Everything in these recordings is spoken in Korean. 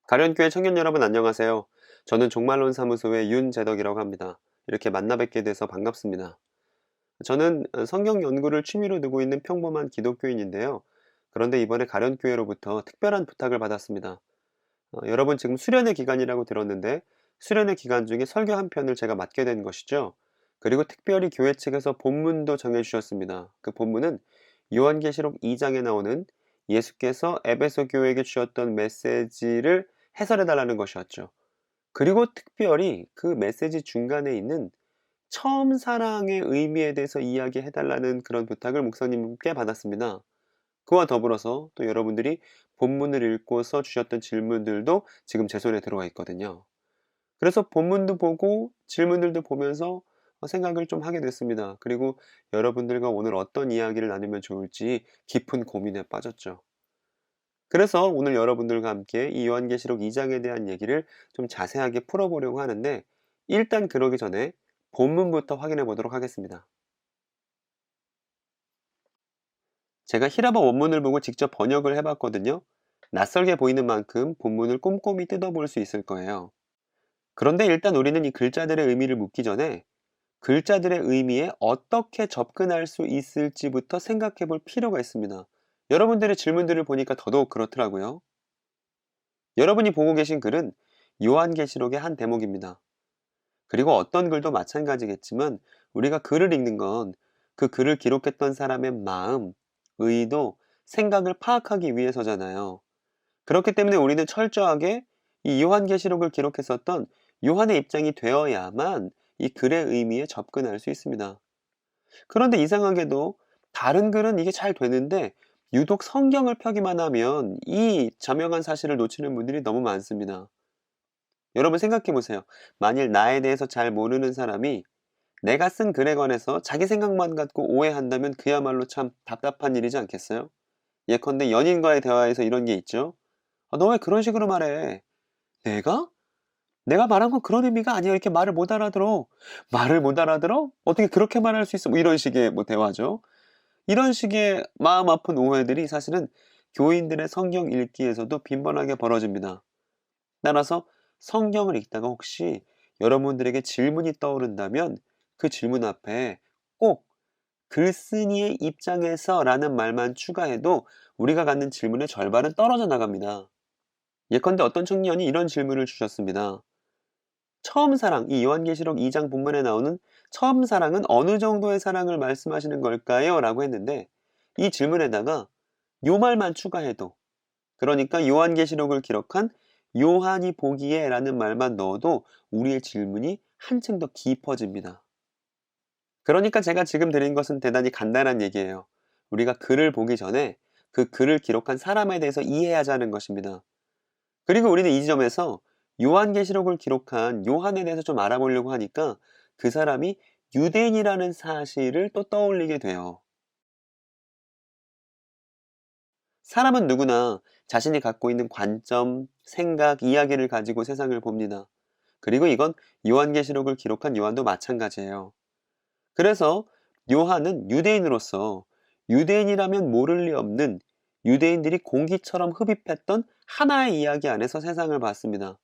가련교회 청년 여러분 안녕하세요. 저는 종말론 사무소의 윤재덕이라고 합니다. 이렇게 만나 뵙게 돼서 반갑습니다. 저는 성경 연구를 취미로 두고 있는 평범한 기독교인인데요. 그런데 이번에 가련교회로부터 특별한 부탁을 받았습니다. 여러분 지금 수련회 기간이라고 들었는데 수련회 기간 중에 설교 한 편을 제가 맡게 된 것이죠. 그리고 특별히 교회 측에서 본문도 정해주셨습니다. 그 본문은 요한계시록 2장에 나오는 예수께서 에베소 교회에게 주셨던 메시지를 해설해달라는 것이었죠. 그리고 특별히 그 메시지 중간에 있는 처음 사랑의 의미에 대해서 이야기해달라는 그런 부탁을 목사님께 받았습니다. 그와 더불어서 또 여러분들이 본문을 읽고서 주셨던 질문들도 지금 제 손에 들어와 있거든요. 그래서 본문도 보고 질문들도 보면서 생각을 좀 하게 됐습니다. 그리고 여러분들과 오늘 어떤 이야기를 나누면 좋을지 깊은 고민에 빠졌죠. 그래서 오늘 여러분들과 함께 이 요한계시록 2장에 대한 얘기를 좀 자세하게 풀어보려고 하는데 일단 그러기 전에 본문부터 확인해 보도록 하겠습니다. 제가 히라버 원문을 보고 직접 번역을 해봤거든요. 낯설게 보이는 만큼 본문을 꼼꼼히 뜯어볼 수 있을 거예요. 그런데 일단 우리는 이 글자들의 의미를 묻기 전에 글자들의 의미에 어떻게 접근할 수 있을지부터 생각해 볼 필요가 있습니다. 여러분들의 질문들을 보니까 더더욱 그렇더라고요. 여러분이 보고 계신 글은 요한계시록의 한 대목입니다. 그리고 어떤 글도 마찬가지겠지만 우리가 글을 읽는 건 그 글을 기록했던 사람의 마음, 의도, 생각을 파악하기 위해서잖아요. 그렇기 때문에 우리는 철저하게 이 요한계시록을 기록했었던 요한의 입장이 되어야만 이 글의 의미에 접근할 수 있습니다. 그런데 이상하게도 다른 글은 이게 잘 되는데 유독 성경을 펴기만 하면 이 자명한 사실을 놓치는 분들이 너무 많습니다. 여러분 생각해 보세요. 만일 나에 대해서 잘 모르는 사람이 내가 쓴 글에 관해서 자기 생각만 갖고 오해한다면 그야말로 참 답답한 일이지 않겠어요? 예컨대 연인과의 대화에서 이런 게 있죠. 너 왜 그런 식으로 말해? 내가? 내가 말한 건 그런 의미가 아니야. 이렇게 말을 못 알아들어. 말을 못 알아들어? 어떻게 그렇게 말할 수 있어? 뭐 이런 식의 대화죠. 이런 식의 마음 아픈 오해들이 사실은 교인들의 성경 읽기에서도 빈번하게 벌어집니다. 따라서 성경을 읽다가 혹시 여러분들에게 질문이 떠오른다면 그 질문 앞에 꼭 글쓴이의 입장에서 라는 말만 추가해도 우리가 갖는 질문의 절반은 떨어져 나갑니다. 예컨대 어떤 청년이 이런 질문을 주셨습니다. 처음 사랑, 이 요한계시록 2장 본문에 나오는 처음 사랑은 어느 정도의 사랑을 말씀하시는 걸까요? 라고 했는데 이 질문에다가 요 말만 추가해도 그러니까 요한계시록을 기록한 요한이 보기에 라는 말만 넣어도 우리의 질문이 한층 더 깊어집니다. 그러니까 제가 지금 드린 것은 대단히 간단한 얘기예요. 우리가 글을 보기 전에 그 글을 기록한 사람에 대해서 이해하자는 것입니다. 그리고 우리는 이 지점에서 요한계시록을 기록한 요한에 대해서 좀 알아보려고 하니까 그 사람이 유대인이라는 사실을 또 떠올리게 돼요. 사람은 누구나 자신이 갖고 있는 관점, 생각, 이야기를 가지고 세상을 봅니다. 그리고 이건 요한계시록을 기록한 요한도 마찬가지예요. 그래서 요한은 유대인으로서 유대인이라면 모를 리 없는 유대인들이 공기처럼 흡입했던 하나의 이야기 안에서 세상을 봤습니다.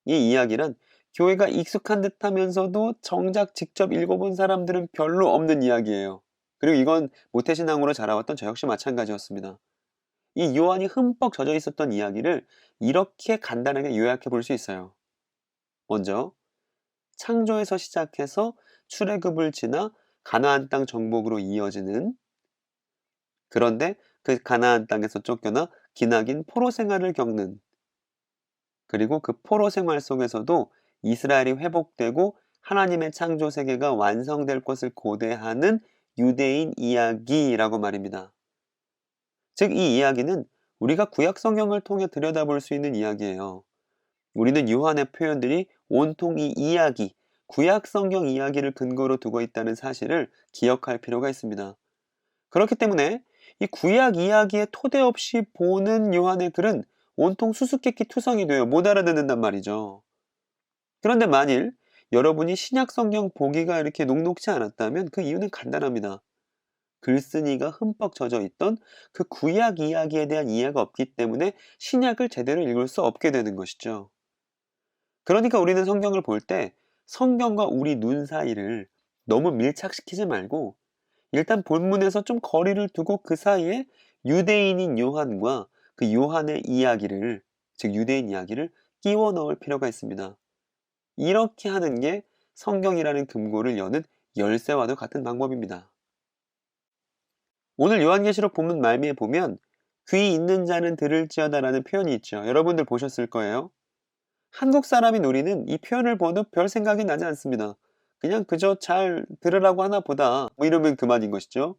이 이야기는 교회가 익숙한 듯 하면서도 정작 직접 읽어본 사람들은 별로 없는 이야기예요. 그리고 이건 모태신앙으로 자라왔던 저 역시 마찬가지였습니다. 이 요한이 흠뻑 젖어 있었던 이야기를 이렇게 간단하게 요약해 볼 수 있어요. 먼저 창조에서 시작해서 출애굽을 지나 가나안 땅 정복으로 이어지는 그런데 그 가나안 땅에서 쫓겨나 기나긴 포로 생활을 겪는 그리고 그 포로 생활 속에서도 이스라엘이 회복되고 하나님의 창조 세계가 완성될 것을 고대하는 유대인 이야기라고 말입니다. 즉, 이 이야기는 우리가 구약 성경을 통해 들여다볼 수 있는 이야기예요. 우리는 요한의 표현들이 온통 이 이야기, 구약 성경 이야기를 근거로 두고 있다는 사실을 기억할 필요가 있습니다. 그렇기 때문에 이 구약 이야기에 토대 없이 보는 요한의 글은 온통 수수께끼 투성이 되어 못 알아듣는단 말이죠. 그런데 만일 여러분이 신약 성경 보기가 이렇게 녹록지 않았다면 그 이유는 간단합니다. 글쓴이가 흠뻑 젖어 있던 그 구약 이야기에 대한 이해가 없기 때문에 신약을 제대로 읽을 수 없게 되는 것이죠. 그러니까 우리는 성경을 볼 때 성경과 우리 눈 사이를 너무 밀착시키지 말고 일단 본문에서 좀 거리를 두고 그 사이에 유대인인 요한과 그 요한의 이야기를, 즉 유대인 이야기를 끼워 넣을 필요가 있습니다. 이렇게 하는 게 성경이라는 금고를 여는 열쇠와도 같은 방법입니다. 오늘 요한계시록 본문 말미에 보면 귀 있는 자는 들을지어다라는 표현이 있죠. 여러분들 보셨을 거예요. 한국 사람인 우리는 이 표현을 봐도 별 생각이 나지 않습니다. 그냥 그저 잘 들으라고 하나 보다 뭐 이러면 그만인 것이죠.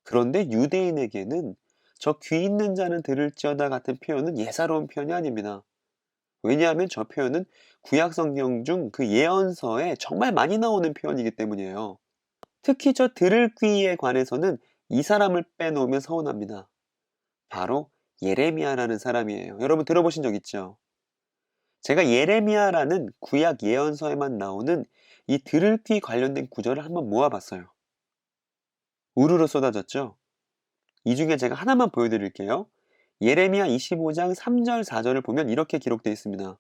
그런데 유대인에게는 저 귀 있는 자는 들을지어다 같은 표현은 예사로운 표현이 아닙니다. 왜냐하면 저 표현은 구약 성경 중 그 예언서에 정말 많이 나오는 표현이기 때문이에요. 특히 저 들을 귀에 관해서는 이 사람을 빼놓으면 서운합니다. 바로 예레미야라는 사람이에요. 여러분 들어보신 적 있죠? 제가 예레미야라는 구약 예언서에만 나오는 이 들을 귀 관련된 구절을 한번 모아봤어요. 우르르 쏟아졌죠? 이 중에 제가 하나만 보여드릴게요. 예레미야 25장 3절 4절을 보면 이렇게 기록되어 있습니다.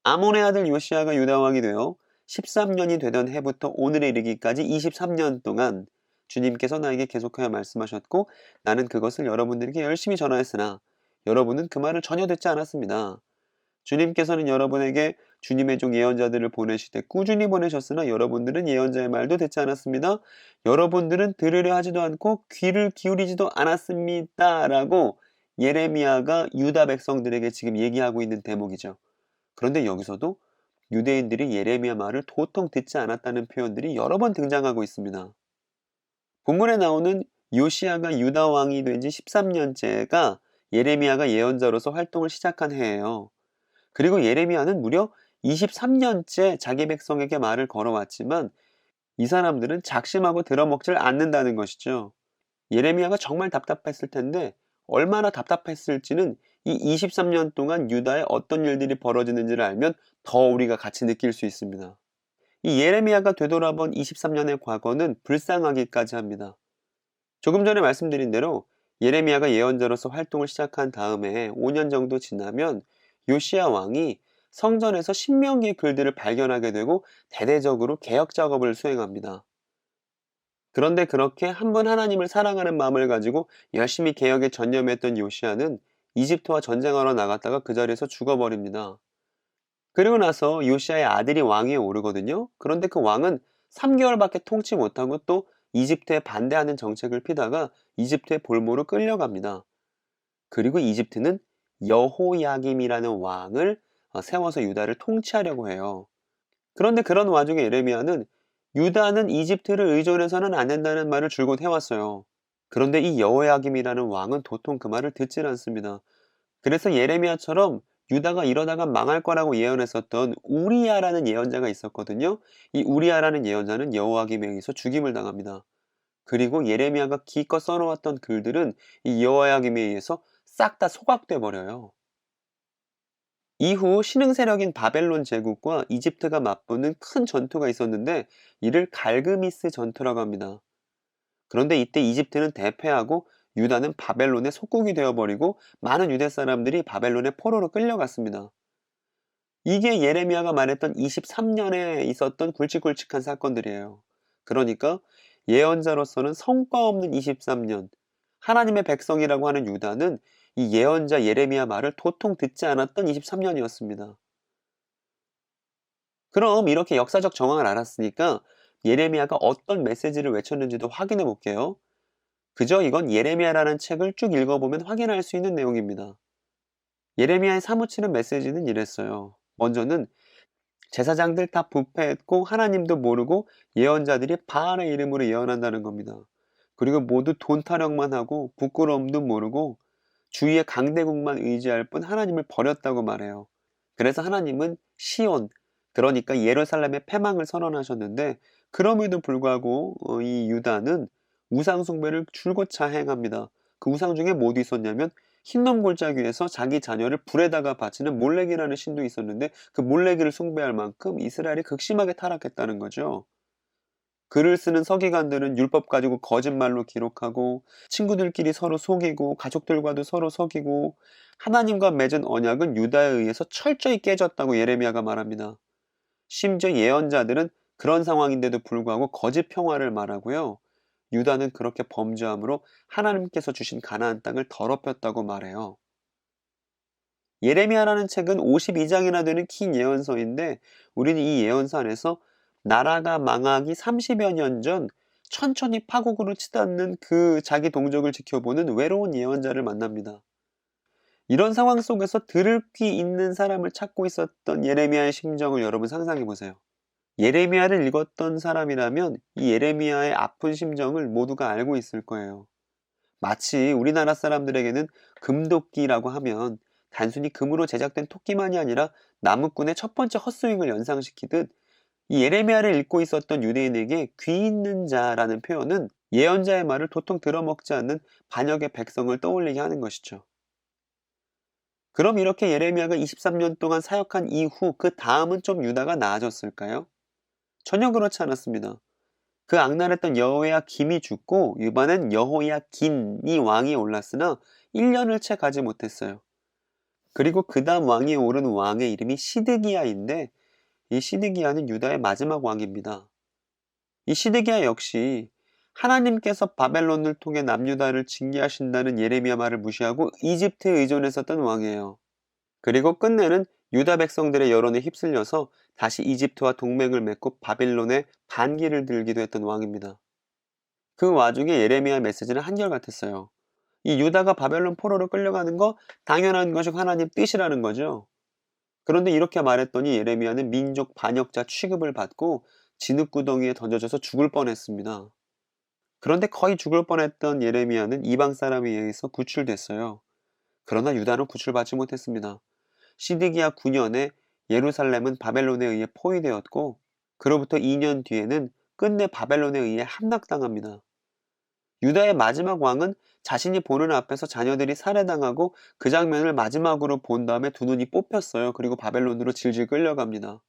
아몬의 아들 요시야가 유다 왕이 되어 13년이 되던 해부터 오늘에 이르기까지 23년 동안 주님께서 나에게 계속하여 말씀하셨고 나는 그것을 여러분들에게 열심히 전하였으나 여러분은 그 말을 전혀 듣지 않았습니다. 주님께서는 여러분에게 주님의 종 예언자들을 보내시되 꾸준히 보내셨으나 여러분들은 예언자의 말도 듣지 않았습니다. 여러분들은 들으려 하지도 않고 귀를 기울이지도 않았습니다. 라고 예레미야가 유다 백성들에게 지금 얘기하고 있는 대목이죠. 그런데 여기서도 유대인들이 예레미야 말을 도통 듣지 않았다는 표현들이 여러 번 등장하고 있습니다. 본문에 나오는 요시야가 유다 왕이 된 지 13년째가 예레미야가 예언자로서 활동을 시작한 해예요. 그리고 예레미야는 무려 23년째 자기 백성에게 말을 걸어왔지만 이 사람들은 작심하고 들어먹질 않는다는 것이죠. 예레미야가 정말 답답했을 텐데 얼마나 답답했을지는 이 23년 동안 유다에 어떤 일들이 벌어지는지를 알면 더 우리가 같이 느낄 수 있습니다. 이 예레미야가 되돌아본 23년의 과거는 불쌍하기까지 합니다. 조금 전에 말씀드린 대로 예레미야가 예언자로서 활동을 시작한 다음에 5년 정도 지나면 요시야 왕이 성전에서 신명기의 글들을 발견하게 되고 대대적으로 개혁 작업을 수행합니다. 그런데 그렇게 한 번 하나님을 사랑하는 마음을 가지고 열심히 개혁에 전념했던 요시야는 이집트와 전쟁하러 나갔다가 그 자리에서 죽어버립니다. 그리고 나서 요시야의 아들이 왕위에 오르거든요. 그런데 그 왕은 3개월밖에 통치 못하고 또 이집트에 반대하는 정책을 피다가 이집트의 볼모로 끌려갑니다. 그리고 이집트는 여호야김이라는 왕을 세워서 유다를 통치하려고 해요. 그런데 그런 와중에 예레미야는 유다는 이집트를 의존해서는 안 된다는 말을 줄곧 해왔어요. 그런데 이 여호야김이라는 왕은 도통 그 말을 듣질 않습니다. 그래서 예레미야처럼 유다가 이러다가 망할 거라고 예언했었던 우리야라는 예언자가 있었거든요. 이 우리야라는 예언자는 여호야김에 의해서 죽임을 당합니다. 그리고 예레미야가 기껏 써놓았던 글들은 이 여호야김에 의해서 싹 다 소각돼 버려요. 이후 신흥 세력인 바벨론 제국과 이집트가 맞붙는 큰 전투가 있었는데 이를 갈그미스 전투라고 합니다. 그런데 이때 이집트는 대패하고 유다는 바벨론의 속국이 되어버리고 많은 유대 사람들이 바벨론의 포로로 끌려갔습니다. 이게 예레미야가 말했던 23년에 있었던 굵직굵직한 사건들이에요. 그러니까 예언자로서는 성과 없는 23년, 하나님의 백성이라고 하는 유다는 이 예언자 예레미야 말을 도통 듣지 않았던 23년이었습니다. 그럼 이렇게 역사적 정황을 알았으니까 예레미야가 어떤 메시지를 외쳤는지도 확인해 볼게요. 그저 이건 예레미야라는 책을 쭉 읽어보면 확인할 수 있는 내용입니다. 예레미야의 사무치는 메시지는 이랬어요. 먼저는 제사장들 다 부패했고 하나님도 모르고 예언자들이 바알의 이름으로 예언한다는 겁니다. 그리고 모두 돈 타령만 하고 부끄러움도 모르고 주위의 강대국만 의지할 뿐 하나님을 버렸다고 말해요. 그래서 하나님은 시온, 그러니까 예루살렘의 패망을 선언하셨는데 그럼에도 불구하고 이 유다는 우상 숭배를 줄곧 행합니다. 그 우상 중에 뭐도 있었냐면 흰놈 골짜기에서 자기 자녀를 불에다가 바치는 몰렉이라는 신도 있었는데 그 몰렉이를 숭배할 만큼 이스라엘이 극심하게 타락했다는 거죠. 글을 쓰는 서기관들은 율법 가지고 거짓말로 기록하고 친구들끼리 서로 속이고 가족들과도 서로 속이고 하나님과 맺은 언약은 유다에 의해서 철저히 깨졌다고 예레미야가 말합니다. 심지어 예언자들은 그런 상황인데도 불구하고 거짓 평화를 말하고요. 유다는 그렇게 범죄함으로 하나님께서 주신 가나안 땅을 더럽혔다고 말해요. 예레미야라는 책은 52장이나 되는 긴 예언서인데 우리는 이 예언서 안에서 나라가 망하기 30여 년 전 천천히 파국으로 치닫는 그 자기 동족을 지켜보는 외로운 예언자를 만납니다. 이런 상황 속에서 들을 귀 있는 사람을 찾고 있었던 예레미야의 심정을 여러분 상상해 보세요. 예레미야를 읽었던 사람이라면 이 예레미야의 아픈 심정을 모두가 알고 있을 거예요. 마치 우리나라 사람들에게는 금도끼라고 하면 단순히 금으로 제작된 토끼만이 아니라 나무꾼의 첫 번째 헛스윙을 연상시키듯 이 예레미야를 읽고 있었던 유대인에게 귀 있는 자라는 표현은 예언자의 말을 도통 들어먹지 않는 반역의 백성을 떠올리게 하는 것이죠. 그럼 이렇게 예레미야가 23년 동안 사역한 이후 그 다음은 좀 유다가 나아졌을까요? 전혀 그렇지 않았습니다. 그 악랄했던 여호야김이 죽고 이번엔 여호야긴이 왕이 올랐으나 1년을 채 가지 못했어요. 그리고 그 다음 왕이 오른 왕의 이름이 시드기야인데 이 시드기야는 유다의 마지막 왕입니다. 이 시드기야 역시 하나님께서 바벨론을 통해 남유다를 징계하신다는 예레미야 말을 무시하고 이집트에 의존했었던 왕이에요. 그리고 끝내는 유다 백성들의 여론에 휩쓸려서 다시 이집트와 동맹을 맺고 바빌론의 반기를 들기도 했던 왕입니다. 그 와중에 예레미야 메시지는 한결같았어요. 이 유다가 바벨론 포로로 끌려가는 거 당연한 것이 하나님 뜻이라는 거죠. 그런데 이렇게 말했더니 예레미야는 민족 반역자 취급을 받고 진흙구덩이에 던져져서 죽을 뻔했습니다. 그런데 거의 죽을 뻔했던 예레미야는 이방 사람에 의해서 구출됐어요. 그러나 유다는 구출받지 못했습니다. 시드기야 9년에 예루살렘은 바벨론에 의해 포위되었고 그로부터 2년 뒤에는 끝내 바벨론에 의해 함락당합니다. 유다의 마지막 왕은 자신이 보는 앞에서 자녀들이 살해당하고 그 장면을 마지막으로 본 다음에 두 눈이 뽑혔어요. 그리고 바벨론으로 질질 끌려갑니다.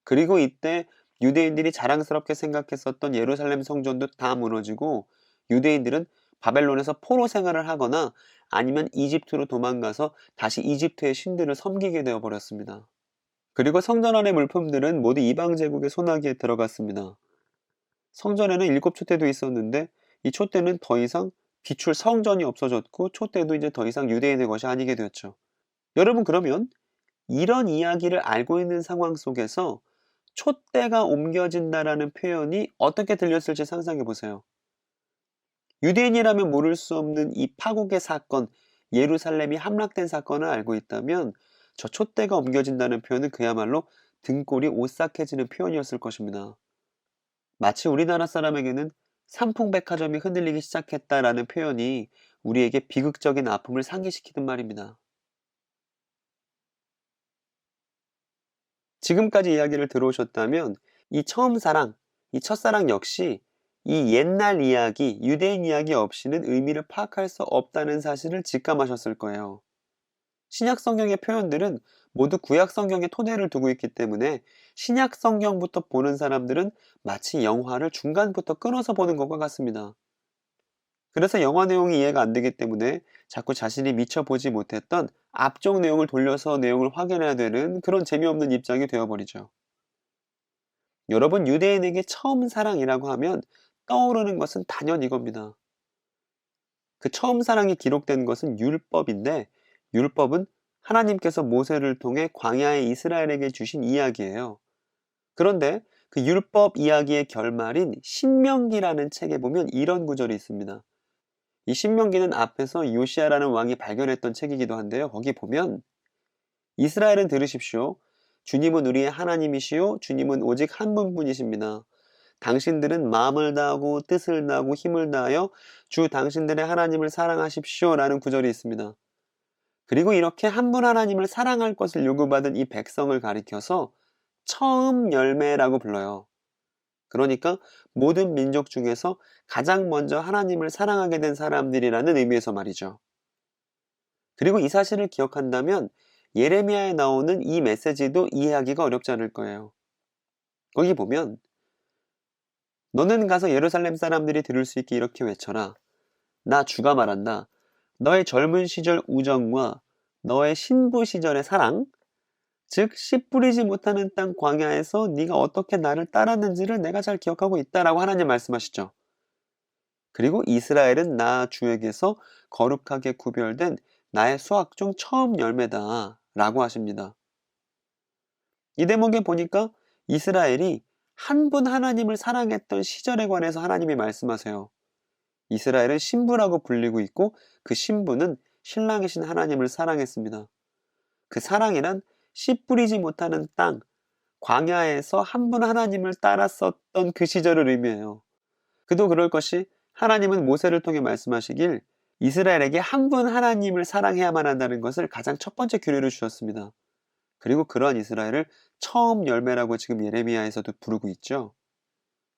그리고 이때 유대인들이 자랑스럽게 생각했었던 예루살렘 성전도 다 무너지고 유대인들은 바벨론에서 포로 생활을 하거나 아니면 이집트로 도망가서 다시 이집트의 신들을 섬기게 되어 버렸습니다. 그리고 성전 안의 물품들은 모두 이방 제국의 소나기에 들어갔습니다. 성전에는 7촛대도 있었는데 이 촛대는 더 이상 비출 성전이 없어졌고 촛대도 이제 더 이상 유대인의 것이 아니게 되었죠. 여러분 그러면 이런 이야기를 알고 있는 상황 속에서 촛대가 옮겨진다라는 표현이 어떻게 들렸을지 상상해 보세요. 유대인이라면 모를 수 없는 이 파국의 사건, 예루살렘이 함락된 사건을 알고 있다면 저 촛대가 옮겨진다는 표현은 그야말로 등골이 오싹해지는 표현이었을 것입니다. 마치 우리나라 사람에게는 삼풍백화점이 흔들리기 시작했다라는 표현이 우리에게 비극적인 아픔을 상기시키는 말입니다. 지금까지 이야기를 들어오셨다면 이 처음 사랑, 이 첫사랑 역시 이 옛날 이야기, 유대인 이야기 없이는 의미를 파악할 수 없다는 사실을 직감하셨을 거예요. 신약 성경의 표현들은 모두 구약 성경에 토대를 두고 있기 때문에 신약 성경부터 보는 사람들은 마치 영화를 중간부터 끊어서 보는 것과 같습니다. 그래서 영화 내용이 이해가 안 되기 때문에 자꾸 자신이 미처 보지 못했던 앞쪽 내용을 돌려서 내용을 확인해야 되는 그런 재미없는 입장이 되어버리죠. 여러분, 유대인에게 처음 사랑이라고 하면 떠오르는 것은 단연 이겁니다. 그 처음 사랑이 기록된 것은 율법인데 율법은 하나님께서 모세를 통해 광야의 이스라엘에게 주신 이야기예요. 그런데 그 율법 이야기의 결말인 신명기라는 책에 보면 이런 구절이 있습니다. 이 신명기는 앞에서 요시아라는 왕이 발견했던 책이기도 한데요. 거기 보면 이스라엘은 들으십시오. 주님은 우리의 하나님이시요 주님은 오직 한 분뿐이십니다. 당신들은 마음을 다하고 뜻을 다하고 힘을 다하여 주 당신들의 하나님을 사랑하십시오 라는 구절이 있습니다. 그리고 이렇게 한 분 하나님을 사랑할 것을 요구받은 이 백성을 가리켜서 처음 열매라고 불러요. 그러니까 모든 민족 중에서 가장 먼저 하나님을 사랑하게 된 사람들이라는 의미에서 말이죠. 그리고 이 사실을 기억한다면 예레미야에 나오는 이 메시지도 이해하기가 어렵지 않을 거예요. 거기 보면 너는 가서 예루살렘 사람들이 들을 수 있게 이렇게 외쳐라. 나 주가 말한다. 너의 젊은 시절 우정과 너의 신부 시절의 사랑, 즉 씨 뿌리지 못하는 땅 광야에서 네가 어떻게 나를 따랐는지를 내가 잘 기억하고 있다라고 하나님 말씀하시죠. 그리고 이스라엘은 나 주에게서 거룩하게 구별된 나의 수확 중 처음 열매다 라고 하십니다. 이 대목에 보니까 이스라엘이 한 분 하나님을 사랑했던 시절에 관해서 하나님이 말씀하세요. 이스라엘은 신부라고 불리고 있고 그 신부는 신랑이신 하나님을 사랑했습니다. 그 사랑이란 씨 뿌리지 못하는 땅, 광야에서 한 분 하나님을 따랐었던 그 시절을 의미해요. 그도 그럴 것이 하나님은 모세를 통해 말씀하시길 이스라엘에게 한 분 하나님을 사랑해야만 한다는 것을 가장 첫 번째 규례로 주셨습니다. 그리고 그러한 이스라엘을 처음 열매라고 지금 예레미야에서도 부르고 있죠.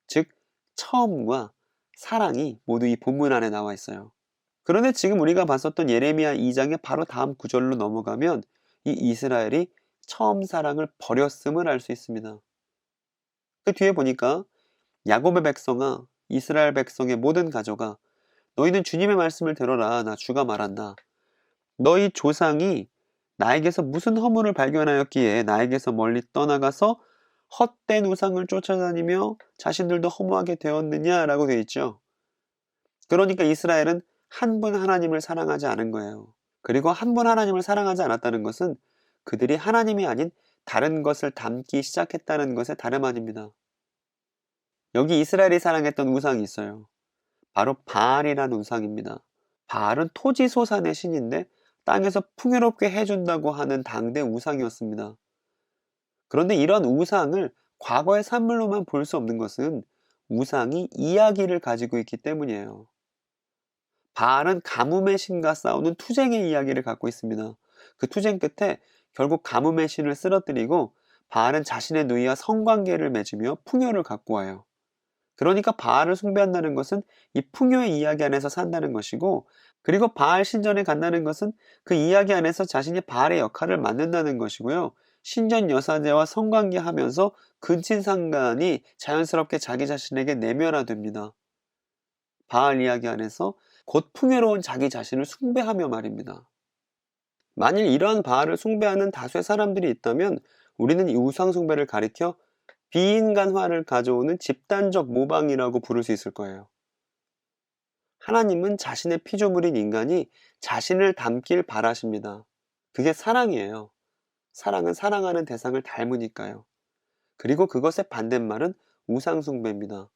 즉 처음과 사랑이 모두 이 본문 안에 나와 있어요. 그런데 지금 우리가 봤었던 예레미야 2장의 바로 다음 구절로 넘어가면 이 이스라엘이 처음 사랑을 버렸음을 알 수 있습니다. 그 뒤에 보니까 야곱의 백성아, 이스라엘 백성의 모든 가족아, 너희는 주님의 말씀을 들어라. 나 주가 말한다. 너희 조상이 나에게서 무슨 허물을 발견하였기에 나에게서 멀리 떠나가서 헛된 우상을 쫓아다니며 자신들도 허무하게 되었느냐라고 되어 있죠. 그러니까 이스라엘은 한 분 하나님을 사랑하지 않은 거예요. 그리고 한 분 하나님을 사랑하지 않았다는 것은 그들이 하나님이 아닌 다른 것을 닮기 시작했다는 것의 다름 아닙니다. 여기 이스라엘이 사랑했던 우상이 있어요. 바로 바알이라는 우상입니다. 바알은 토지소산의 신인데 땅에서 풍요롭게 해준다고 하는 당대 우상이었습니다. 그런데 이런 우상을 과거의 산물로만 볼 수 없는 것은 우상이 이야기를 가지고 있기 때문이에요. 바알은 가뭄의 신과 싸우는 투쟁의 이야기를 갖고 있습니다. 그 투쟁 끝에 결국 가뭄의 신을 쓰러뜨리고 바알은 자신의 누이와 성관계를 맺으며 풍요를 갖고 와요. 그러니까 바알을 숭배한다는 것은 이 풍요의 이야기 안에서 산다는 것이고, 그리고 바알 신전에 간다는 것은 그 이야기 안에서 자신이 바알의 역할을 맡는다는 것이고요. 신전 여사제와 성관계하면서 근친상간이 자연스럽게 자기 자신에게 내면화됩니다. 바알 이야기 안에서 곧 풍요로운 자기 자신을 숭배하며 말입니다. 만일 이러한 바알을 숭배하는 다수의 사람들이 있다면 우리는 이 우상 숭배를 가리켜 비인간화를 가져오는 집단적 모방이라고 부를 수 있을 거예요. 하나님은 자신의 피조물인 인간이 자신을 닮길 바라십니다. 그게 사랑이에요. 사랑은 사랑하는 대상을 닮으니까요. 그리고 그것의 반대말은 우상숭배입니다.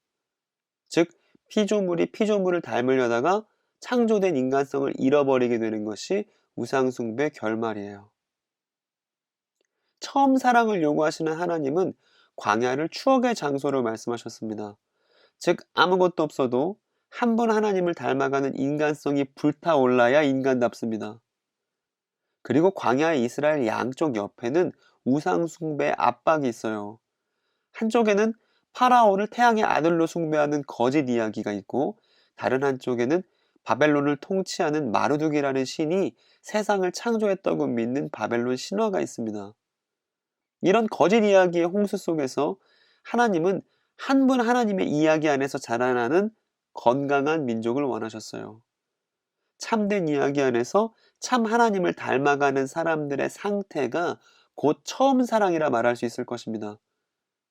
즉 피조물이 피조물을 닮으려다가 창조된 인간성을 잃어버리게 되는 것이 우상숭배 결말이에요. 처음 사랑을 요구하시는 하나님은 광야를 추억의 장소로 말씀하셨습니다. 즉 아무것도 없어도 한 분 하나님을 닮아가는 인간성이 불타올라야 인간답습니다. 그리고 광야의 이스라엘 양쪽 옆에는 우상 숭배의 압박이 있어요. 한쪽에는 파라오를 태양의 아들로 숭배하는 거짓 이야기가 있고, 다른 한쪽에는 바벨론을 통치하는 마르둑이라는 신이 세상을 창조했다고 믿는 바벨론 신화가 있습니다. 이런 거짓 이야기의 홍수 속에서 하나님은 한 분 하나님의 이야기 안에서 자라나는 건강한 민족을 원하셨어요. 참된 이야기 안에서 참 하나님을 닮아가는 사람들의 상태가 곧 처음 사랑이라 말할 수 있을 것입니다.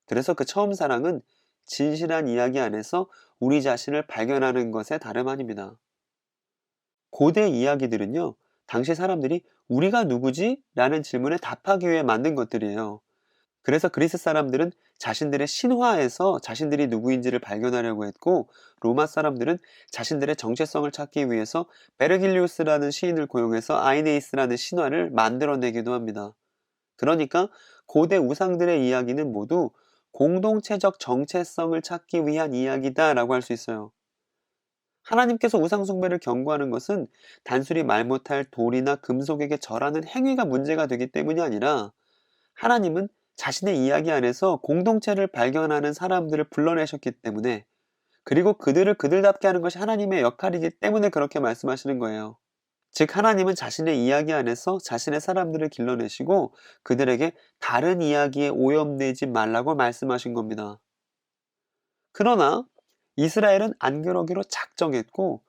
그래서 그 처음 사랑은 진실한 이야기 안에서 우리 자신을 발견하는 것에 다름 아닙니다. 고대 이야기들은요, 당시 사람들이 우리가 누구지? 라는 질문에 답하기 위해 만든 것들이에요. 그래서 그리스 사람들은 자신들의 신화에서 자신들이 누구인지를 발견하려고 했고, 로마 사람들은 자신들의 정체성을 찾기 위해서 베르길리우스라는 시인을 고용해서 아이네이스라는 신화를 만들어내기도 합니다. 그러니까 고대 우상들의 이야기는 모두 공동체적 정체성을 찾기 위한 이야기다라고 할 수 있어요. 하나님께서 우상 숭배를 경고하는 것은 단순히 말 못할 돌이나 금속에게 절하는 행위가 문제가 되기 때문이 아니라, 하나님은 자신의 이야기 안에서 공동체를 발견하는 사람들을 불러내셨기 때문에, 그리고 그들을 그들답게 하는 것이 하나님의 역할이기 때문에 그렇게 말씀하시는 거예요. 즉 하나님은 자신의 이야기 안에서 자신의 사람들을 길러내시고 그들에게 다른 이야기에 오염되지 말라고 말씀하신 겁니다. 그러나 이스라엘은 안 그러기로 작정했고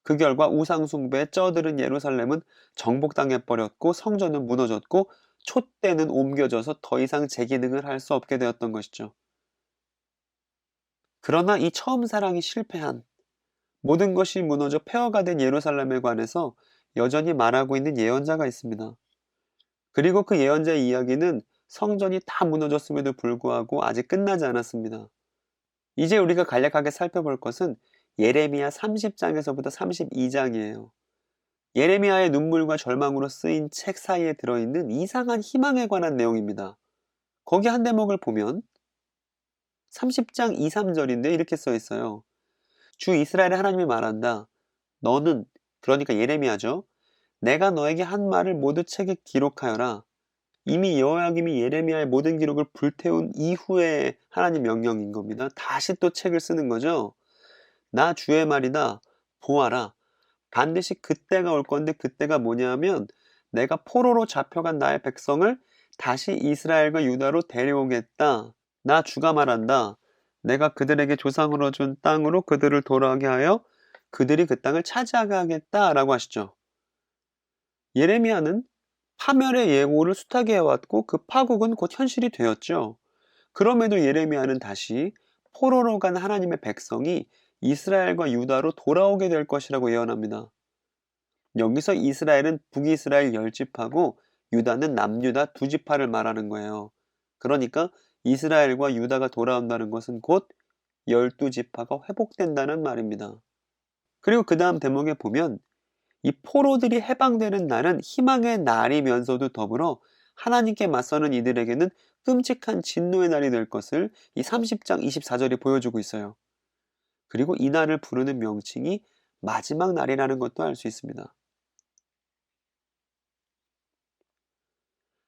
그 결과 우상 숭배에 쩌들은 예루살렘은 정복당해 버렸고 성전은 무너졌고 촛대는 옮겨져서 더 이상 재기능을 할 수 없게 되었던 것이죠. 그러나 이 처음 사랑이 실패한 모든 것이 무너져 폐허가 된 예루살렘에 관해서 여전히 말하고 있는 예언자가 있습니다. 그리고 그 예언자의 이야기는 성전이 다 무너졌음에도 불구하고 아직 끝나지 않았습니다. 이제 우리가 간략하게 살펴볼 것은 예레미야 30장에서부터 32장이에요. 예레미야의 눈물과 절망으로 쓰인 책 사이에 들어있는 이상한 희망에 관한 내용입니다. 거기 한 대목을 보면 30장 2, 3절인데 이렇게 써 있어요. 주 이스라엘의 하나님이 말한다. 너는, 그러니까 예레미야죠. 내가 너에게 한 말을 모두 책에 기록하여라. 이미 여호야김이 예레미야의 모든 기록을 불태운 이후에 하나님 명령인 겁니다. 다시 또 책을 쓰는 거죠. 나 주의 말이다. 보아라. 반드시 그때가 올 건데 그때가 뭐냐면 내가 포로로 잡혀간 나의 백성을 다시 이스라엘과 유다로 데려오겠다. 나 주가 말한다. 내가 그들에게 조상으로 준 땅으로 그들을 돌아가게 하여 그들이 그 땅을 차지하게 하겠다라고 하시죠. 예레미야는 파멸의 예고를 숱하게 해왔고 그 파국은 곧 현실이 되었죠. 그럼에도 예레미야는 다시 포로로 간 하나님의 백성이 이스라엘과 유다로 돌아오게 될 것이라고 예언합니다. 여기서 이스라엘은 북이스라엘 10지파고 유다는 남유다 2지파를 말하는 거예요. 그러니까 이스라엘과 유다가 돌아온다는 것은 곧 12지파가 회복된다는 말입니다. 그리고 그 다음 대목에 보면 이 포로들이 해방되는 날은 희망의 날이면서도 더불어 하나님께 맞서는 이들에게는 끔찍한 진노의 날이 될 것을 이 30장 24절이 보여주고 있어요. 그리고 이 날을 부르는 명칭이 마지막 날이라는 것도 알 수 있습니다.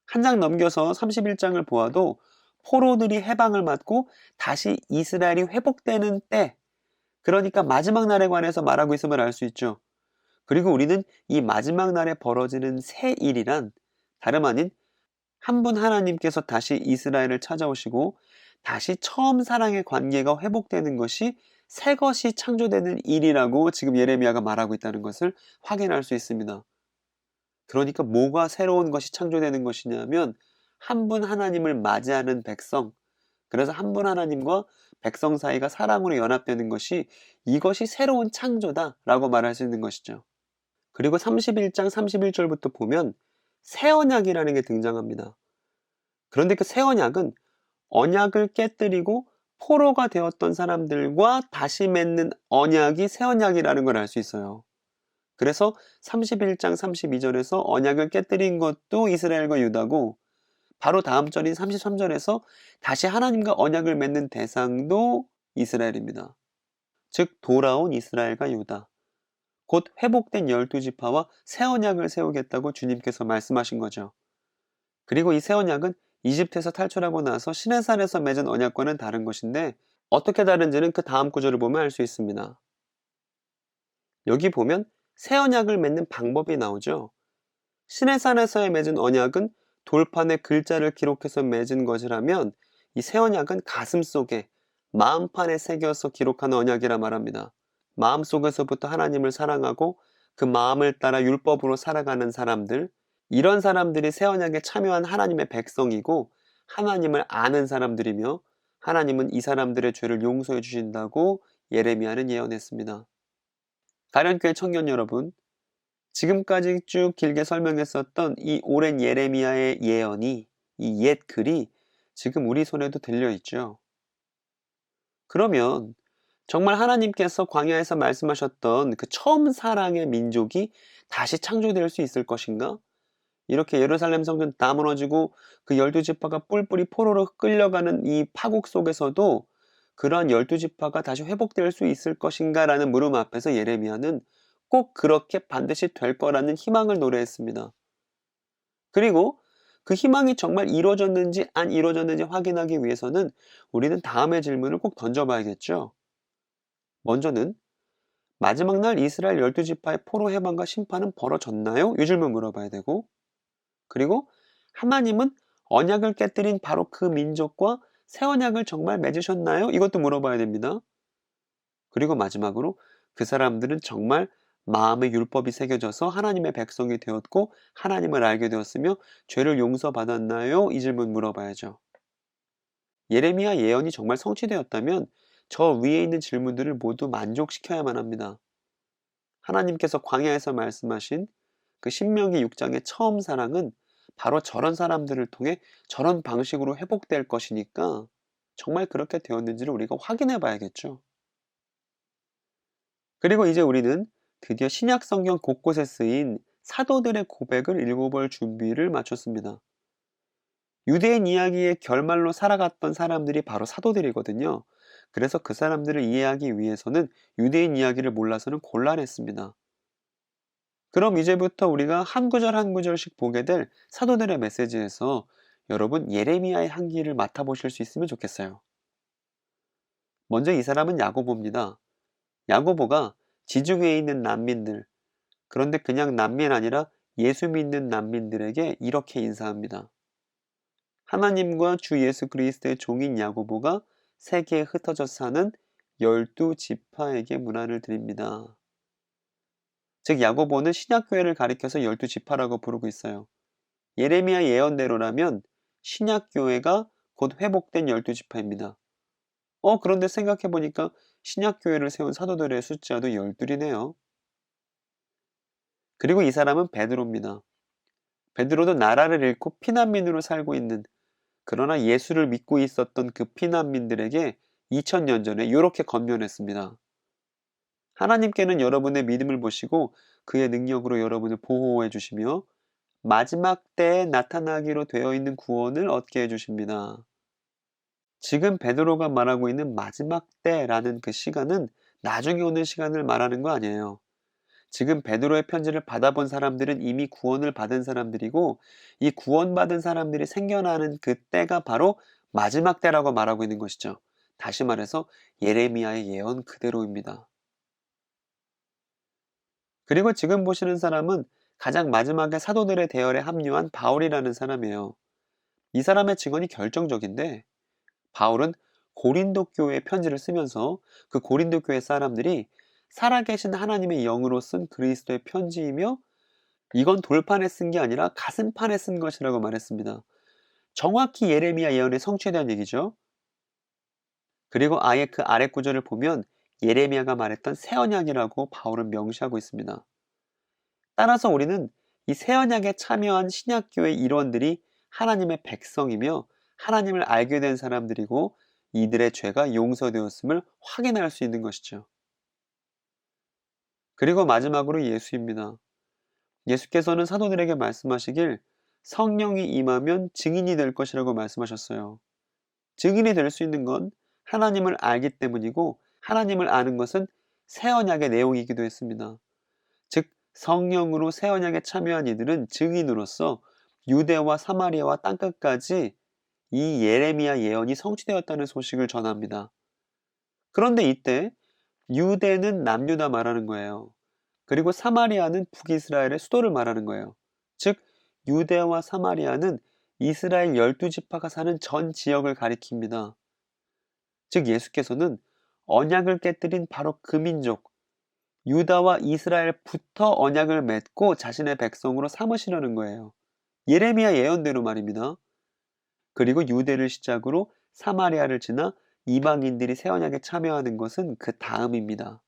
한 장 넘겨서 31장을 보아도 포로들이 해방을 받고 다시 이스라엘이 회복되는 때, 그러니까 마지막 날에 관해서 말하고 있음을 알 수 있죠. 그리고 우리는 이 마지막 날에 벌어지는 새 일이란 다름 아닌 한 분 하나님께서 다시 이스라엘을 찾아오시고 다시 처음 사랑의 관계가 회복되는 것이 새 것이 창조되는 일이라고 지금 예레미야가 말하고 있다는 것을 확인할 수 있습니다. 그러니까 뭐가 새로운 것이 창조되는 것이냐면 한 분 하나님을 맞이하는 백성, 그래서 한 분 하나님과 백성 사이가 사랑으로 연합되는 것이 이것이 새로운 창조다라고 말할 수 있는 것이죠. 그리고 31장 31절부터 보면 새 언약이라는 게 등장합니다. 그런데 그 새 언약은 언약을 깨뜨리고 포로가 되었던 사람들과 다시 맺는 언약이 새 언약이라는 걸 알 수 있어요. 그래서 31장 32절에서 언약을 깨뜨린 것도 이스라엘과 유다고 바로 다음 절인 33절에서 다시 하나님과 언약을 맺는 대상도 이스라엘입니다. 즉 돌아온 이스라엘과 유다, 곧 회복된 12지파와 새 언약을 세우겠다고 주님께서 말씀하신 거죠. 그리고 이 새 언약은 이집트에서 탈출하고 나서 시내산에서 맺은 언약과는 다른 것인데 어떻게 다른지는 그 다음 구절을 보면 알 수 있습니다. 여기 보면 새 언약을 맺는 방법이 나오죠. 시내산에서의 맺은 언약은 돌판에 글자를 기록해서 맺은 것이라면 이 새 언약은 가슴속에 마음판에 새겨서 기록한 언약이라 말합니다. 마음속에서부터 하나님을 사랑하고 그 마음을 따라 율법으로 살아가는 사람들, 이런 사람들이 새 언약에 참여한 하나님의 백성이고 하나님을 아는 사람들이며 하나님은 이 사람들의 죄를 용서해 주신다고 예레미야는 예언했습니다. 가련교회 청년 여러분, 지금까지 쭉 길게 설명했었던 이 오랜 예레미야의 예언이, 이 옛 글이 지금 우리 손에도 들려있죠. 그러면 정말 하나님께서 광야에서 말씀하셨던 그 처음 사랑의 민족이 다시 창조될 수 있을 것인가? 이렇게 예루살렘 성전 다 무너지고 그 12지파가 뿔뿔이 포로로 끌려가는 이 파국 속에서도 그러한 12지파가 다시 회복될 수 있을 것인가? 라는 물음 앞에서 예레미야는 꼭 그렇게 반드시 될 거라는 희망을 노래했습니다. 그리고 그 희망이 정말 이루어졌는지 안 이루어졌는지 확인하기 위해서는 우리는 다음의 질문을 꼭 던져봐야겠죠. 먼저는 마지막 날 이스라엘 12지파의 포로 해방과 심판은 벌어졌나요? 이 질문 물어봐야 되고, 그리고 하나님은 언약을 깨뜨린 바로 그 민족과 새 언약을 정말 맺으셨나요? 이것도 물어봐야 됩니다. 그리고 마지막으로 그 사람들은 정말 마음의 율법이 새겨져서 하나님의 백성이 되었고 하나님을 알게 되었으며 죄를 용서받았나요? 이 질문 물어봐야죠. 예레미야 예언이 정말 성취되었다면 저 위에 있는 질문들을 모두 만족시켜야만 합니다. 하나님께서 광야에서 말씀하신 그 신명기 6장의 처음 사랑은 바로 저런 사람들을 통해 저런 방식으로 회복될 것이니까 정말 그렇게 되었는지를 우리가 확인해 봐야겠죠. 그리고 이제 우리는 드디어 신약 성경 곳곳에 쓰인 사도들의 고백을 읽어볼 준비를 마쳤습니다. 유대인 이야기의 결말로 살아갔던 사람들이 바로 사도들이거든요. 그래서 그 사람들을 이해하기 위해서는 유대인 이야기를 몰라서는 곤란했습니다. 그럼 이제부터 우리가 한 구절 한 구절씩 보게 될 사도들의 메시지에서 여러분 예레미야의 향기를 맡아보실 수 있으면 좋겠어요. 먼저 이 사람은 야고보입니다. 야고보가 지중해에 있는 난민들, 그런데 그냥 난민 아니라 예수 믿는 난민들에게 이렇게 인사합니다. 하나님과 주 예수 그리스도의 종인 야고보가 세계에 흩어져 사는 12지파에게 문안을 드립니다. 즉 야고보는 신약교회를 가리켜서 12지파라고 부르고 있어요. 예레미야 예언대로라면 신약교회가 곧 회복된 12지파입니다. 그런데 생각해보니까 신약교회를 세운 사도들의 숫자도 12이네요. 그리고 이 사람은 베드로입니다. 베드로도 나라를 잃고 피난민으로 살고 있는, 그러나 예수를 믿고 있었던 그 피난민들에게 2000년 전에 이렇게 권면했습니다. 하나님께는 여러분의 믿음을 보시고 그의 능력으로 여러분을 보호해 주시며 마지막 때에 나타나기로 되어 있는 구원을 얻게 해 주십니다. 지금 베드로가 말하고 있는 마지막 때라는 그 시간은 나중에 오는 시간을 말하는 거 아니에요. 지금 베드로의 편지를 받아본 사람들은 이미 구원을 받은 사람들이고 이 구원받은 사람들이 생겨나는 그 때가 바로 마지막 때라고 말하고 있는 것이죠. 다시 말해서 예레미야의 예언 그대로입니다. 그리고 지금 보시는 사람은 가장 마지막에 사도들의 대열에 합류한 바울이라는 사람이에요. 이 사람의 증언이 결정적인데 바울은 고린도 교회에 편지를 쓰면서 그 고린도 교회 사람들이 살아계신 하나님의 영으로 쓴 그리스도의 편지이며 이건 돌판에 쓴 게 아니라 가슴판에 쓴 것이라고 말했습니다. 정확히 예레미야 예언의 성취에 대한 얘기죠. 그리고 아예 그 아래 구절을 보면 예레미야가 말했던 새 언약이라고 바울은 명시하고 있습니다. 따라서 우리는 이 새 언약에 참여한 신약교회 일원들이 하나님의 백성이며 하나님을 알게 된 사람들이고 이들의 죄가 용서되었음을 확인할 수 있는 것이죠. 그리고 마지막으로 예수입니다. 예수께서는 사도들에게 말씀하시길 성령이 임하면 증인이 될 것이라고 말씀하셨어요. 증인이 될 수 있는 건 하나님을 알기 때문이고 하나님을 아는 것은 새 언약의 내용이기도 했습니다. 즉 성령으로 새 언약에 참여한 이들은 증인으로서 유대와 사마리아와 땅끝까지 이 예레미야 예언이 성취되었다는 소식을 전합니다. 그런데 이때 유대는 남유다 말하는 거예요. 그리고 사마리아는 북이스라엘의 수도를 말하는 거예요. 즉 유대와 사마리아는 이스라엘 12지파가 사는 전 지역을 가리킵니다. 즉 예수께서는 언약을 깨뜨린 바로 그 민족 유다와 이스라엘부터 언약을 맺고 자신의 백성으로 삼으시려는 거예요. 예레미야 예언대로 말입니다. 그리고 유대를 시작으로 사마리아를 지나 이방인들이 새 언약에 참여하는 것은 그 다음입니다.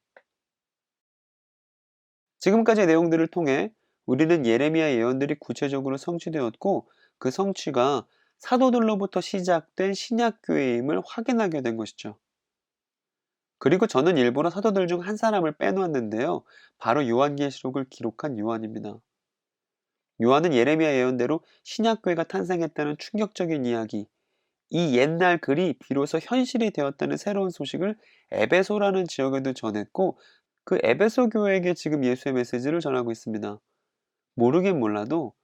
지금까지의 내용들을 통해 우리는 예레미야 예언들이 구체적으로 성취되었고 그 성취가 사도들로부터 시작된 신약교회임을 확인하게 된 것이죠. 그리고 저는 일부러 사도들 중 한 사람을 빼놓았는데요. 바로 요한계시록을 기록한 요한입니다. 요한은 예레미야 예언대로 신약교회가 탄생했다는 충격적인 이야기, 이 옛날 글이 비로소 현실이 되었다는 새로운 소식을 에베소라는 지역에도 전했고 그 에베소 교회에게 지금 예수의 메시지를 전하고 있습니다. 모르긴 몰라도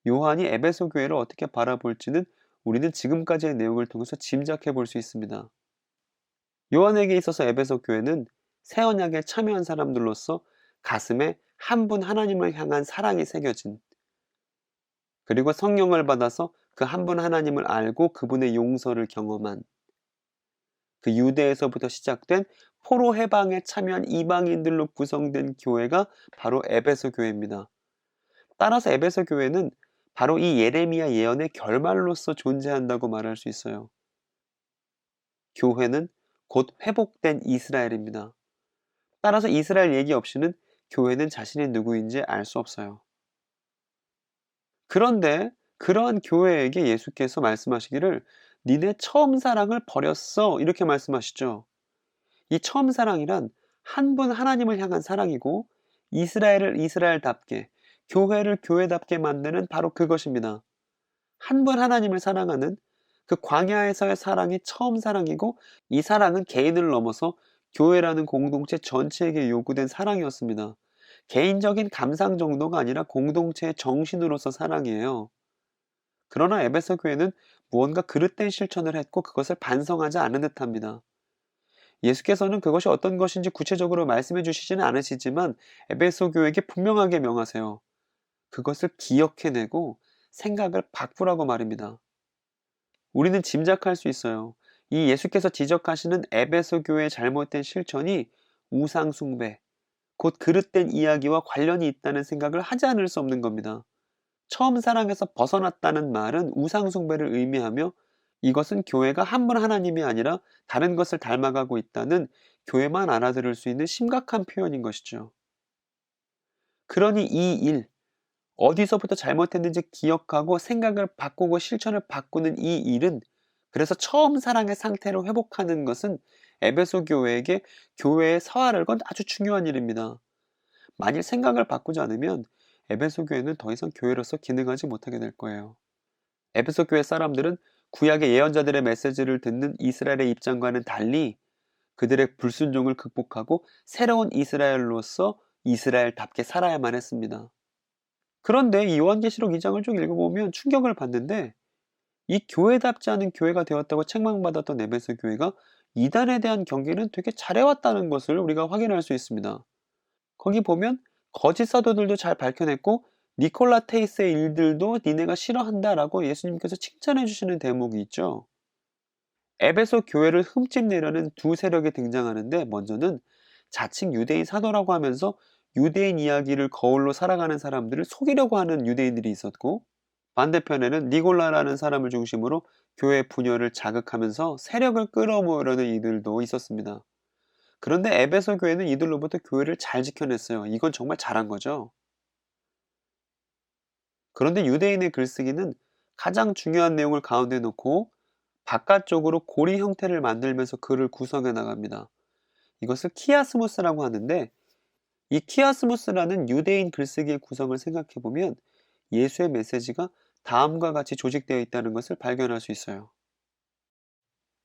요한이 에베소 교회를 어떻게 바라볼지는 우리는 지금까지의 내용을 통해서 짐작해 볼 수 있습니다. 요한에게 있어서 에베소 교회는 새 언약에 참여한 사람들로서 가슴에 한 분 하나님을 향한 사랑이 새겨진, 그리고 성령을 받아서 그 한 분 하나님을 알고 그분의 용서를 경험한, 그 유대에서부터 시작된 포로 해방에 참여한 이방인들로 구성된 교회가 바로 에베소 교회입니다. 따라서 에베소 교회는 바로 이 예레미야 예언의 결말로서 존재한다고 말할 수 있어요. 교회는 곧 회복된 이스라엘입니다. 따라서 이스라엘 얘기 없이는 교회는 자신이 누구인지 알 수 없어요. 그런데 그러한 교회에게 예수께서 말씀하시기를 니네 처음 사랑을 버렸어 이렇게 말씀하시죠. 이 처음 사랑이란 한 분 하나님을 향한 사랑이고 이스라엘을 이스라엘답게 교회를 교회답게 만드는 바로 그것입니다. 한 분 하나님을 사랑하는 그 광야에서의 사랑이 처음 사랑이고 이 사랑은 개인을 넘어서 교회라는 공동체 전체에게 요구된 사랑이었습니다. 개인적인 감상 정도가 아니라 공동체의 정신으로서 사랑이에요. 그러나 에베소 교회는 무언가 그릇된 실천을 했고 그것을 반성하지 않은 듯합니다. 예수께서는 그것이 어떤 것인지 구체적으로 말씀해 주시지는 않으시지만 에베소 교회에게 분명하게 명하세요. 그것을 기억해내고 생각을 바꾸라고 말입니다. 우리는 짐작할 수 있어요. 이 예수께서 지적하시는 에베소 교회의 잘못된 실천이 우상 숭배, 곧 그릇된 이야기와 관련이 있다는 생각을 하지 않을 수 없는 겁니다. 처음 사랑에서 벗어났다는 말은 우상 숭배를 의미하며 이것은 교회가 한 분 하나님이 아니라 다른 것을 닮아가고 있다는 교회만 알아들을 수 있는 심각한 표현인 것이죠. 그러니 이 일, 어디서부터 잘못했는지 기억하고 생각을 바꾸고 실천을 바꾸는 이 일은 그래서 처음 사랑의 상태로 회복하는 것은 에베소 교회에게 교회의 서화를 건 아주 중요한 일입니다. 만일 생각을 바꾸지 않으면 에베소 교회는 더 이상 교회로서 기능하지 못하게 될 거예요. 에베소 교회 사람들은 구약의 예언자들의 메시지를 듣는 이스라엘의 입장과는 달리 그들의 불순종을 극복하고 새로운 이스라엘로서 이스라엘답게 살아야만 했습니다. 그런데 이 요한계시록 2장을 쭉 읽어보면 충격을 받는데 이 교회답지 않은 교회가 되었다고 책망받았던 에베소 교회가 이단에 대한 경계는 되게 잘해왔다는 것을 우리가 확인할 수 있습니다. 거기 보면 거짓 사도들도 잘 밝혀냈고 니콜라 테이스의 일들도 니네가 싫어한다라고 예수님께서 칭찬해 주시는 대목이 있죠. 에베소 교회를 흠집내려는 두 세력이 등장하는데 먼저는 자칭 유대인 사도라고 하면서 유대인 이야기를 거울로 살아가는 사람들을 속이려고 하는 유대인들이 있었고 반대편에는 니골라라는 사람을 중심으로 교회 분열을 자극하면서 세력을 끌어모으려는 이들도 있었습니다. 그런데 에베소 교회는 이들로부터 교회를 잘 지켜냈어요. 이건 정말 잘한 거죠. 그런데 유대인의 글쓰기는 가장 중요한 내용을 가운데 놓고 바깥쪽으로 고리 형태를 만들면서 글을 구성해 나갑니다. 이것을 키아스무스라고 하는데 이 키아스무스라는 유대인 글쓰기의 구성을 생각해 보면 예수의 메시지가 다음과 같이 조직되어 있다는 것을 발견할 수 있어요.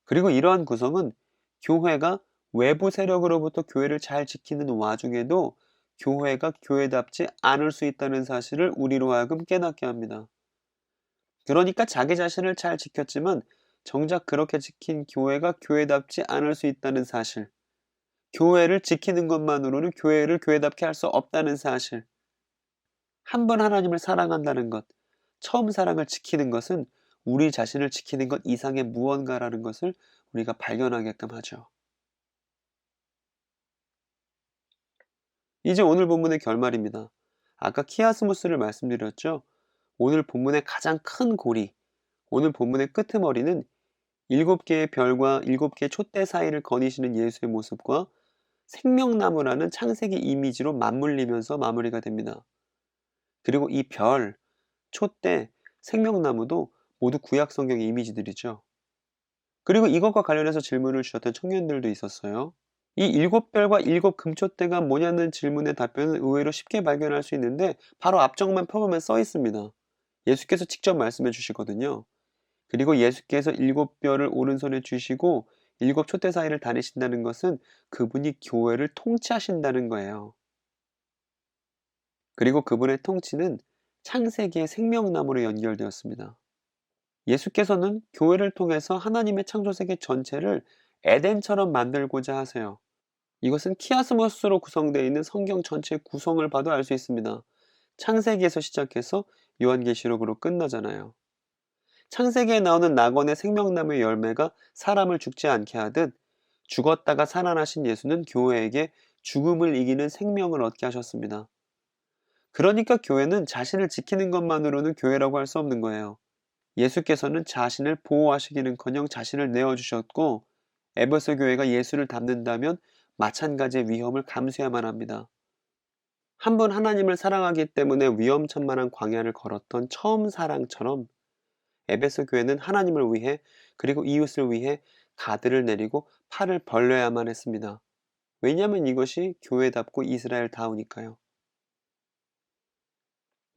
그리고 이러한 구성은 교회가 외부 세력으로부터 교회를 잘 지키는 와중에도 교회가 교회답지 않을 수 있다는 사실을 우리로 하여금 깨닫게 합니다. 그러니까 자기 자신을 잘 지켰지만 정작 그렇게 지킨 교회가 교회답지 않을 수 있다는 사실, 교회를 지키는 것만으로는 교회를 교회답게 할 수 없다는 사실, 한 번 하나님을 사랑한다는 것, 처음 사랑을 지키는 것은 우리 자신을 지키는 것 이상의 무언가라는 것을 우리가 발견하게끔 하죠. 이제 오늘 본문의 결말입니다. 아까 키아스무스를 말씀드렸죠? 오늘 본문의 가장 큰 고리, 오늘 본문의 끄트머리는 7개의 별과 7개의 촛대 사이를 거니시는 예수의 모습과 생명나무라는 창세기 이미지로 맞물리면서 마무리가 됩니다. 그리고 이 별, 촛대, 생명나무도 모두 구약 성경의 이미지들이죠. 그리고 이것과 관련해서 질문을 주셨던 청년들도 있었어요. 이 7별과 7금촛대가 뭐냐는 질문의 답변은 의외로 쉽게 발견할 수 있는데 바로 앞쪽만 펴보면 써 있습니다. 예수께서 직접 말씀해 주시거든요. 그리고 예수께서 7별을 오른손에 쥐시고 7촛대 사이를 다니신다는 것은 그분이 교회를 통치하신다는 거예요. 그리고 그분의 통치는 창세기의 생명나무로 연결되었습니다. 예수께서는 교회를 통해서 하나님의 창조세계 전체를 에덴처럼 만들고자 하세요. 이것은 키아스모스로 구성되어 있는 성경 전체의 구성을 봐도 알 수 있습니다. 창세기에서 시작해서 요한계시록으로 끝나잖아요. 창세기에 나오는 낙원의 생명나무의 열매가 사람을 죽지 않게 하듯 죽었다가 살아나신 예수는 교회에게 죽음을 이기는 생명을 얻게 하셨습니다. 그러니까 교회는 자신을 지키는 것만으로는 교회라고 할 수 없는 거예요. 예수께서는 자신을 보호하시기는커녕 자신을 내어주셨고, 에베소 교회가 예수를 닮는다면 마찬가지의 위험을 감수해야만 합니다. 한 번 하나님을 사랑하기 때문에 위험천만한 광야를 걸었던 처음 사랑처럼 에베소 교회는 하나님을 위해 그리고 이웃을 위해 가드를 내리고 팔을 벌려야만 했습니다. 왜냐하면 이것이 교회답고 이스라엘다우니까요.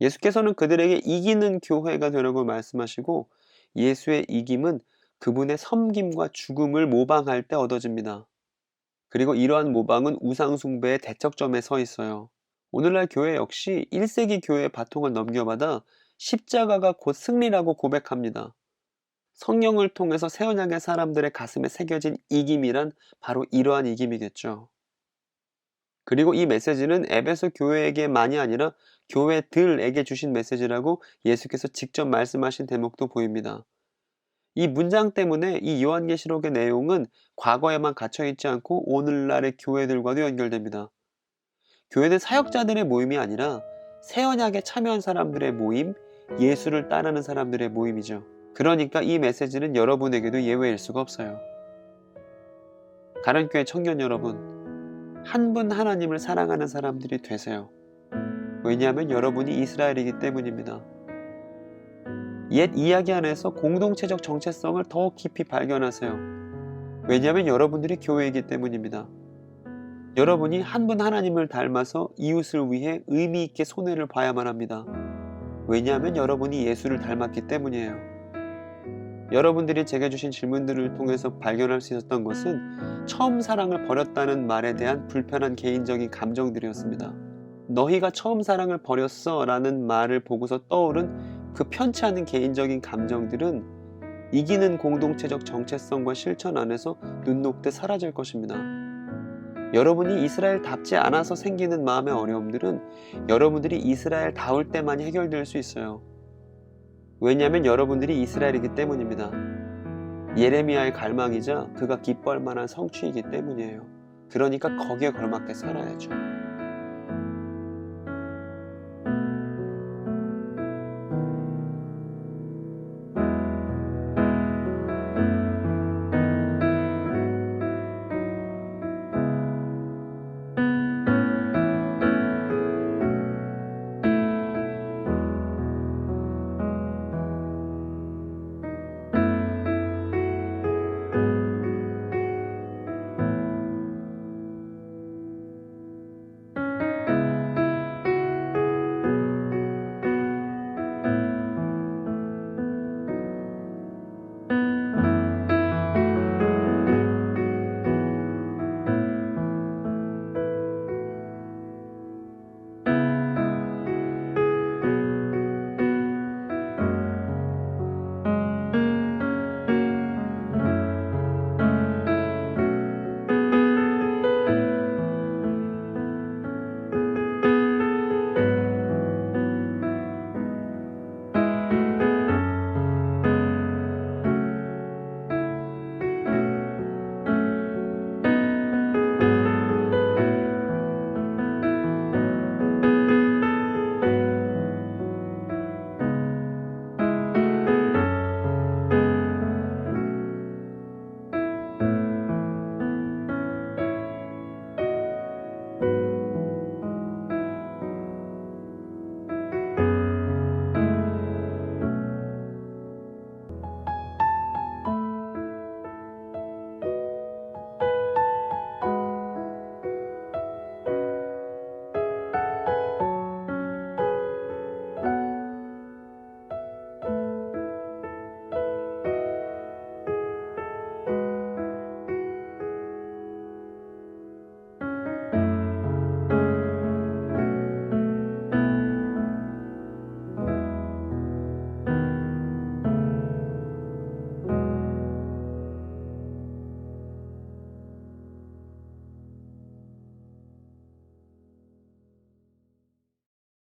예수께서는 그들에게 이기는 교회가 되라고 말씀하시고, 예수의 이김은 그분의 섬김과 죽음을 모방할 때 얻어집니다. 그리고 이러한 모방은 우상숭배의 대척점에 서 있어요. 오늘날 교회 역시 1세기 교회의 바통을 넘겨받아 십자가가 곧 승리라고 고백합니다. 성령을 통해서 새 언약의 사람들의 가슴에 새겨진 이김이란 바로 이러한 이김이겠죠. 그리고 이 메시지는 에베소 교회에게만이 아니라 교회들에게 주신 메시지라고 예수께서 직접 말씀하신 대목도 보입니다. 이 문장 때문에 이 요한계시록의 내용은 과거에만 갇혀있지 않고 오늘날의 교회들과도 연결됩니다. 교회는 사역자들의 모임이 아니라 새 언약에 참여한 사람들의 모임, 예수를 따르는 사람들의 모임이죠. 그러니까 이 메시지는 여러분에게도 예외일 수가 없어요. 가련교회 청년 여러분, 한 분 하나님을 사랑하는 사람들이 되세요. 왜냐하면 여러분이 이스라엘이기 때문입니다. 옛 이야기 안에서 공동체적 정체성을 더 깊이 발견하세요. 왜냐하면 여러분들이 교회이기 때문입니다. 여러분이 한 분 하나님을 닮아서 이웃을 위해 의미 있게 손해를 봐야만 합니다. 왜냐하면 여러분이 예수를 닮았기 때문이에요. 여러분들이 제게 주신 질문들을 통해서 발견할 수 있었던 것은 처음 사랑을 버렸다는 말에 대한 불편한 개인적인 감정들이었습니다. 너희가 처음 사랑을 버렸어 라는 말을 보고서 떠오른 그 편치 않은 개인적인 감정들은 이기는 공동체적 정체성과 실천 안에서 눈 녹듯 사라질 것입니다. 여러분이 이스라엘답지 않아서 생기는 마음의 어려움들은 여러분들이 이스라엘다울 때만이 해결될 수 있어요. 왜냐하면 여러분들이 이스라엘이기 때문입니다. 예레미야의 갈망이자 그가 기뻐할 만한 성취이기 때문이에요. 그러니까 거기에 걸맞게 살아야죠.